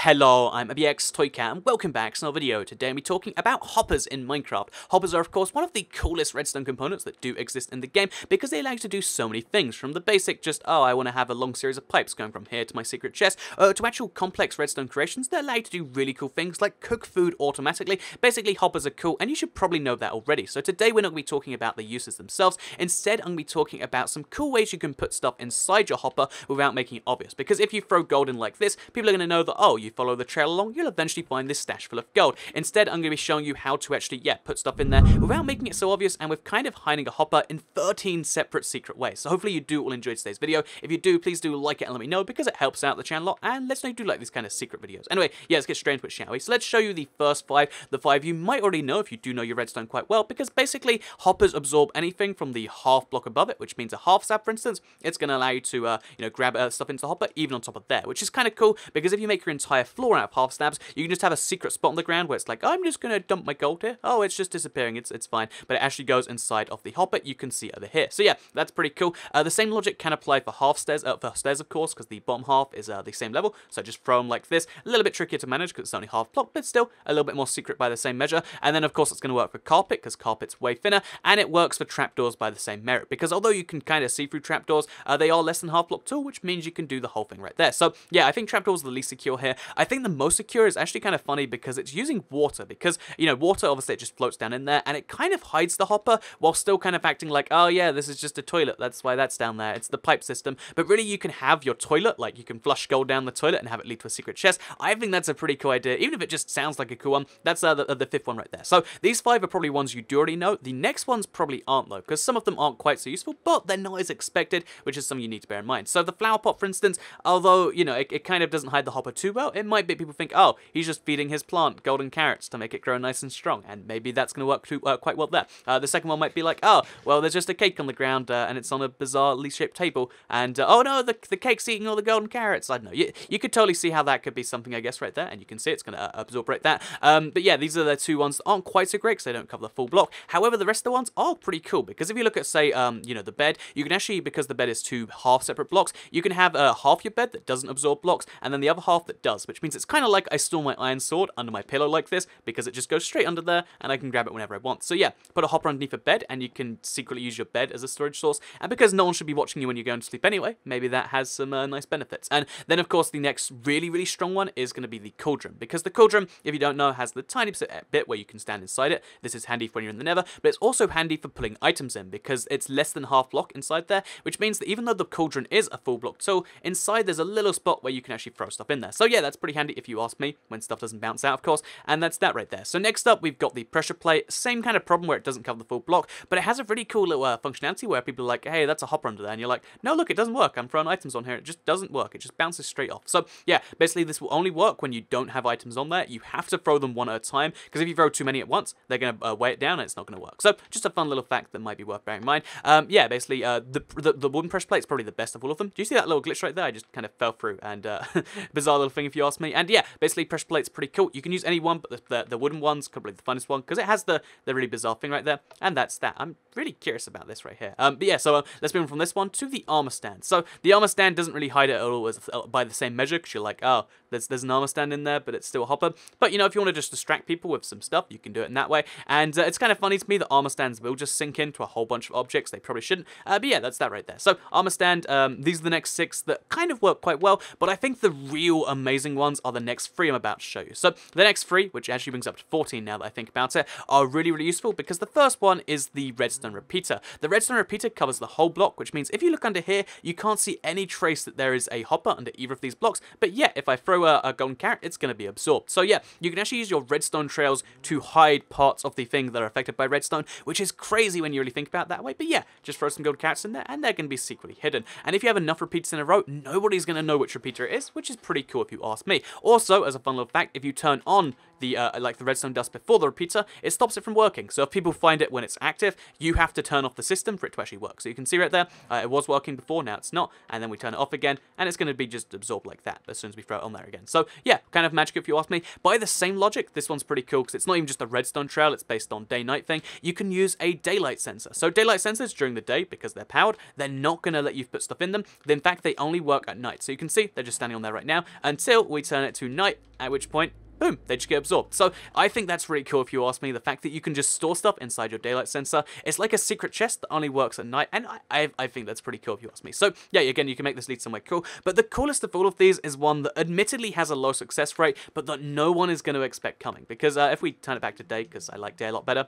Hello, I'm ABX Toycat and welcome back to another video. Today we're talking about hoppers in Minecraft. Hoppers are of course one of the coolest redstone components that do exist in the game because they allow you to do so many things, from the basic just, oh, I want to have a long series of pipes going from here to my secret chest, to actual complex redstone creations that allow you to do really cool things like cook food automatically. Basically, hoppers are cool and you should probably know that already. So today we're not going to be talking about the uses themselves. Instead, I'm going to be talking about some cool ways you can put stuff inside your hopper without making it obvious. Because if you throw gold in like this, people are going to know that, oh, you follow the trail along, you'll eventually find this stash full of gold. Instead, I'm going to be showing you how to actually, put stuff in there without making it so obvious and with kind of hiding a hopper in 13 separate secret ways. So hopefully you do all enjoy today's video. If you do, please do like it and let me know because it helps out the channel a lot, and let's know you do like these kind of secret videos. Anyway, let's get straight into it, shall we? So let's show you the first five. The five you might already know if you do know your redstone quite well, because basically hoppers absorb anything from the half block above it, which means a half slab, for instance. It's going to allow you to, grab stuff into the hopper even on top of there, which is kind of cool because if you make your entire floor out of half slabs, you can just have a secret spot on the ground where it's like, I'm just going to dump my gold here. Oh, it's just disappearing. It's fine. But it actually goes inside of the hopper. You can see it over here. So yeah, that's pretty cool. The same logic can apply for half stairs, for stairs, of course, because the bottom half is the same level. So just throw them like this. A little bit trickier to manage because it's only half block, but still a little bit more secret by the same measure. And then, of course, it's going to work for carpet because carpet's way thinner. And it works for trapdoors by the same merit because although you can kind of see through trapdoors, they are less than half block too, which means you can do the whole thing right there. So yeah, I think trapdoors are the least secure here. I think the most secure is actually kind of funny because it's using water, because, water, obviously, it just floats down in there and it kind of hides the hopper while still kind of acting like, oh yeah, this is just a toilet, that's why that's down there, it's the pipe system. But really, you can have your toilet, like you can flush gold down the toilet and have it lead to a secret chest. I think that's a pretty cool idea, even if it just sounds like a cool one. That's the fifth one right there. So these five are probably ones you do already know. The next ones probably aren't, though, because some of them aren't quite so useful, but they're not as expected, which is something you need to bear in mind. So the flower pot, for instance, although, it kind of doesn't hide the hopper too well, it might make people think, oh, he's just feeding his plant golden carrots to make it grow nice and strong, and maybe that's going to work quite well there. The second one might be like, oh, well, there's just a cake on the ground, and it's on a bizarre leaf-shaped table, and, oh no, the cake's eating all the golden carrots. I don't know. You could totally see how that could be something, I guess, right there, and you can see it's going to absorb right that. But yeah, these are the two ones that aren't quite so great because they don't cover the full block. However, the rest of the ones are pretty cool, because if you look at, say, the bed, you can actually, because the bed is two half separate blocks, you can have half your bed that doesn't absorb blocks, and then the other half that does, which means it's kind of like I store my iron sword under my pillow like this, because it just goes straight under there, and I can grab it whenever I want. So yeah, put a hopper underneath a bed, and you can secretly use your bed as a storage source, and because no one should be watching you when you're going to sleep anyway, maybe that has some nice benefits. And then, of course, the next really, really strong one is going to be the cauldron, because the cauldron, if you don't know, has the tiny bit where you can stand inside it. This is handy for when you're in the nether, but it's also handy for putting items in, because it's less than half block inside there, which means that even though the cauldron is a full block tool, inside there's a little spot where you can actually throw stuff in there. So yeah, that's pretty handy if you ask me, when stuff doesn't bounce out, of course, and that's that right there. So next up, we've got the pressure plate. Same kind of problem where it doesn't cover the full block, but it has a really cool little functionality where people are like, hey, that's a hopper under there, and you're like, no, look, it doesn't work. I'm throwing items on here. It just doesn't work. It just bounces straight off. So yeah, basically this will only work when you don't have items on there. You have to throw them one at a time, because if you throw too many at once, they're going to weigh it down and it's not going to work. So just a fun little fact that might be worth bearing in mind. Yeah, basically the wooden pressure plate is probably the best of all of them. Do you see that little glitch right there? I just kind of fell through, and bizarre little thing if you ask me. And yeah, basically pressure plate's pretty cool. You can use any one, but the wooden one's probably the funnest one because it has the really bizarre thing right there, and that's that. I'm really curious about this right here. But yeah, so let's move on from this one to the armor stand. So the armor stand doesn't really hide it at all by the same measure, because you're like, oh, there's an armor stand in there, but it's still a hopper. But if you want to just distract people with some stuff, you can do it in that way. And it's kind of funny to me that armor stands will just sink into a whole bunch of objects. They probably shouldn't. But yeah, that's that right there. So armor stand, these are the next 6 that kind of work quite well, but I think the real amazing ones are the next 3 I'm about to show you. So the next 3, which actually brings up to 14 now that I think about it, are really, really useful, because the first one is the redstone repeater. The redstone repeater covers the whole block, which means if you look under here, you can't see any trace that there is a hopper under either of these blocks. But yeah, if I throw a golden carrot, it's going to be absorbed. So yeah, you can actually use your redstone trails to hide parts of the thing that are affected by redstone, which is crazy when you really think about it that way. But yeah, just throw some golden carrots in there, and they're going to be secretly hidden. And if you have enough repeaters in a row, nobody's going to know which repeater it is, which is pretty cool if you ask me. Also, as a fun little fact, if you turn on the like the redstone dust before the repeater, it stops it from working. So if people find it when it's active, you have to turn off the system for it to actually work. So you can see right there, it was working before, now it's not, and then we turn it off again, and it's going to be just absorbed like that as soon as we throw it on there again. So yeah, kind of magic if you ask me. By the same logic, this one's pretty cool because it's not even just a redstone trail, it's based on day-night thing. You can use a daylight sensor. So daylight sensors during the day, because they're powered, they're not going to let you put stuff in them. In fact, they only work at night. So you can see they're just standing on there right now until we turn it to night, at which point, boom, they just get absorbed. So I think that's really cool if you ask me. The fact that you can just store stuff inside your daylight sensor. It's like a secret chest that only works at night, and I think that's pretty cool if you ask me. So yeah, again, you can make this lead somewhere cool. But the coolest of all of these is one that admittedly has a low success rate, but that no one is going to expect coming. Because if we turn it back to day, because I like day a lot better,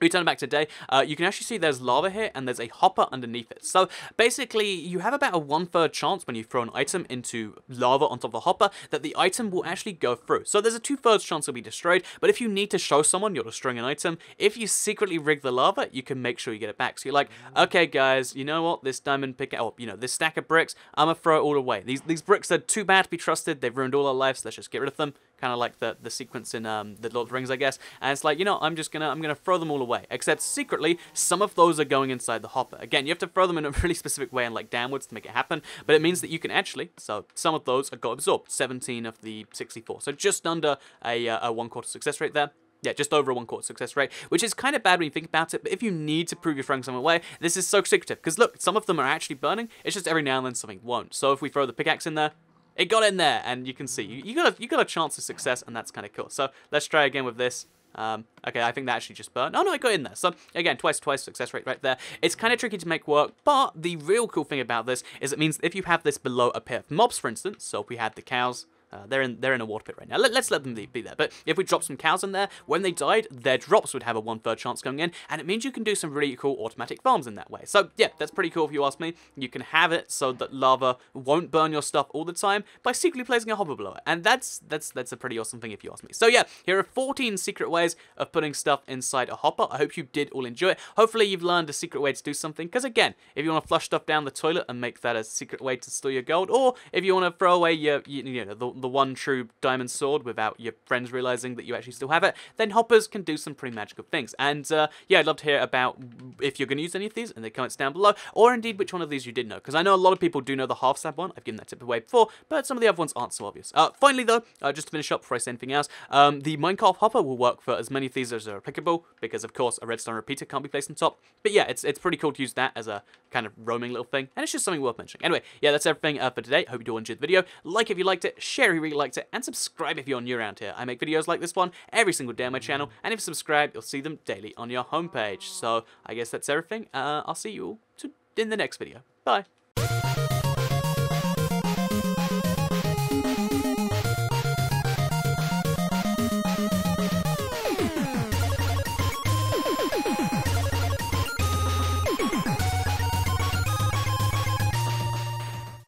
we turn it back to day, you can actually see there's lava here and there's a hopper underneath it. So basically you have about a 1/3 chance when you throw an item into lava on top of the hopper that the item will actually go through. So there's a 2/3 chance it'll be destroyed, but if you need to show someone you're destroying an item, if you secretly rig the lava, you can make sure you get it back. So you're like, okay guys, you know what, this diamond pick, or you know, this stack of bricks, I'm gonna throw it all away. These bricks are too bad to be trusted, they've ruined all our lives, let's just get rid of them. Kind of like the sequence in the Lord of the Rings, I guess. And it's like, you know, I'm gonna throw them all away. Except secretly, some of those are going inside the hopper. Again, you have to throw them in a really specific way and like downwards to make it happen. But it means that you can actually, so some of those got absorbed. 17 of the 64. So just under a 1/4 success rate there. Yeah, just over a 1/4 success rate, which is kind of bad when you think about it, but if you need to prove you're throwing something away, this is so secretive. Because look, some of them are actually burning, it's just every now and then something won't. So if we throw the pickaxe in there, it got in there, and you can see, you got a chance of success, and that's kind of cool. So let's try again with this. Okay, I think that actually just burned. Oh no, it got in there. So again, twice success rate right there. It's kind of tricky to make work, but the real cool thing about this is it means if you have this below a pair of mobs, for instance, so if we had the cows, they're in a water pit right now. Let's let them be there. But if we drop some cows in there, when they died, their drops would have a 1/3 chance going in, and it means you can do some really cool automatic farms in that way. So yeah, that's pretty cool if you ask me. You can have it so that lava won't burn your stuff all the time by secretly placing a hopper below it, and that's a pretty awesome thing if you ask me. So yeah, here are 14 secret ways of putting stuff inside a hopper. I hope you did all enjoy it. Hopefully you've learned a secret way to do something, because again, if you want to flush stuff down the toilet and make that a secret way to store your gold, or if you want to throw away your you know, the one true diamond sword without your friends realizing that you actually still have it, then hoppers can do some pretty magical things. And yeah, I'd love to hear about if you're going to use any of these in the comments down below, or indeed which one of these you did know, because I know a lot of people do know the half slab one. I've given that tip away before, but some of the other ones aren't so obvious. Finally though, just to finish up before I say anything else, the Minecraft hopper will work for as many of these as are applicable, because of course a redstone repeater can't be placed on top. But yeah, it's pretty cool to use that as a kind of roaming little thing, and it's just something worth mentioning. Anyway, yeah, that's everything for today. Hope you all enjoyed the video. Like if you liked it, share if you really liked it, and subscribe if you're new around here. I make videos like this one every single day on my channel, and if you subscribe, you'll see them daily on your homepage. So I guess that's everything. I'll see you all in the next video. Bye.